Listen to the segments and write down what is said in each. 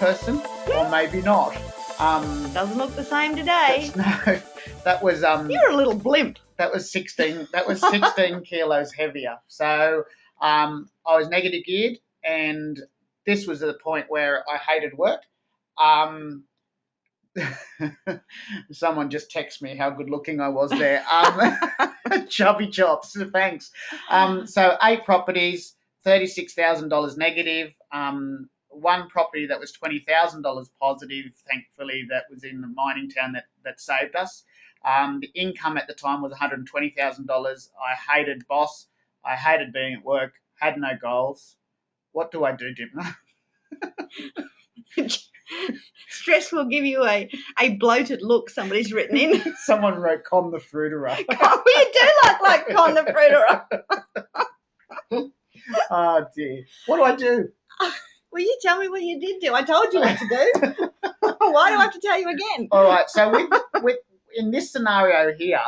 person, or maybe not. Doesn't look the same today. No, that was You're a little blimp. That was 16 kilos heavier. So I was negative geared, and this was at the point where I hated work. Someone just texted me how good looking I was there. Chubby chops, thanks. So 8 properties, $36,000 negative. One property that was $20,000 positive, thankfully, that was in the mining town that saved us. The income at the time was $120,000. I hated boss. I hated being at work. Had no goals. What do I do, Dimna? Stress will give you a bloated look, somebody's written in. Someone wrote Con the Fruiterer. Oh, you do look like Con the Fruiterer. Oh, dear. What do I do? Well, you tell me what you did do. I told you what to do. Why do I have to tell you again? All right. So with in this scenario here,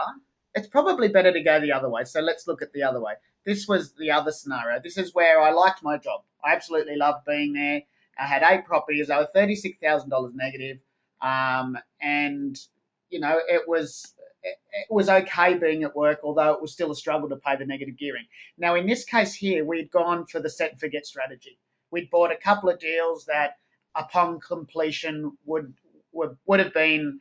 it's probably better to go the other way. So let's look at the other way. This was the other scenario. This is where I liked my job. I absolutely loved being there. I had 8 properties. They were $36,000 negative. And, you know, it was okay being at work, although it was still a struggle to pay the negative gearing. Now, in this case here, we'd gone for the set and forget strategy. We'd bought a couple of deals that, upon completion, would have been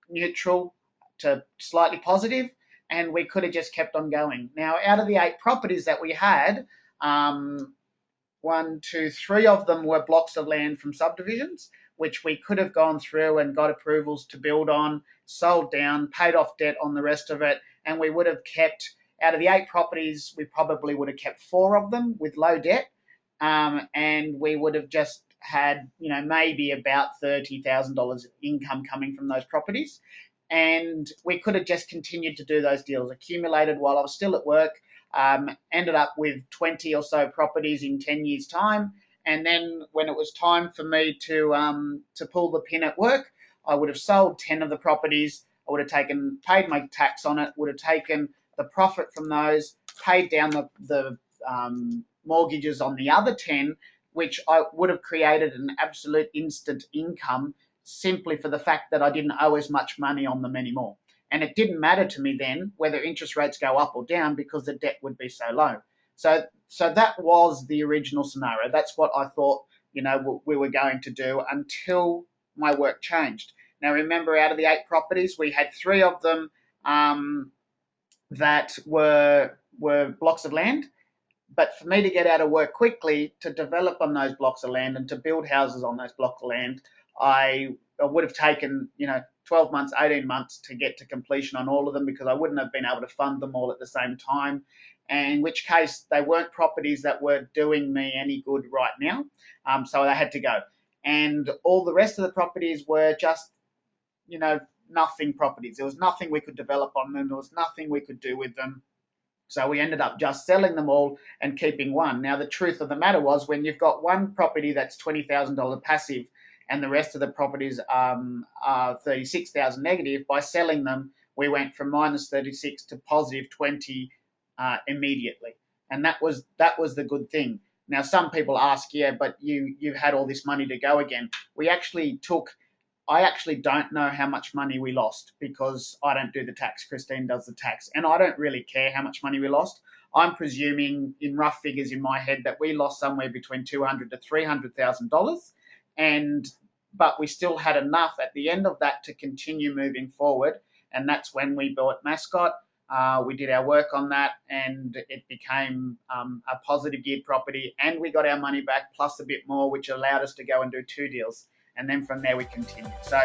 neutral to slightly positive, and we could have just kept on going. Now, out of the 8 properties that we had, 1, 2, 3 of them were blocks of land from subdivisions, which we could have gone through and got approvals to build on, sold down, paid off debt on the rest of it, and we would have kept, out of the 8 properties, we probably would have kept 4 of them with low debt, and we would have just had, you know, maybe about $30,000 income coming from those properties. And we could have just continued to do those deals, accumulated while I was still at work, ended up with 20 or so properties in 10 years' time. And then when it was time for me to pull the pin at work, I would have sold 10 of the properties. I would have paid my tax on it, would have taken the profit from those, paid down the mortgages on the other 10, which I would have created an absolute instant income simply for the fact that I didn't owe as much money on them anymore. And it didn't matter to me then whether interest rates go up or down because the debt would be so low. So that was the original scenario. That's what I thought, you know, we were going to do until my work changed. Now, remember, out of the 8 properties, we had 3 of them that were blocks of land. But for me to get out of work quickly, to develop on those blocks of land and to build houses on those blocks of land, I would have taken, you know, 12 months, 18 months to get to completion on all of them because I wouldn't have been able to fund them all at the same time, in which case they weren't properties that were doing me any good right now, so they had to go. And all the rest of the properties were just, you know, nothing properties. There was nothing we could develop on them. There was nothing we could do with them. So we ended up just selling them all and keeping one. Now, the truth of the matter was when you've got one property that's $20,000 passive and the rest of the properties are $36,000 negative, by selling them, we went from minus 36 to positive 20 immediately. And that was the good thing. Now, some people ask, yeah, but you've had all this money to go again. I actually don't know how much money we lost because I don't do the tax. Christine does the tax. And I don't really care how much money we lost. I'm presuming in rough figures in my head that we lost somewhere between $200,000 to $300,000. But we still had enough at the end of that to continue moving forward. And that's when we bought Mascot. We did our work on that and it became a positive geared property. And we got our money back plus a bit more, which allowed us to go and do 2 deals. And then from there we continued. So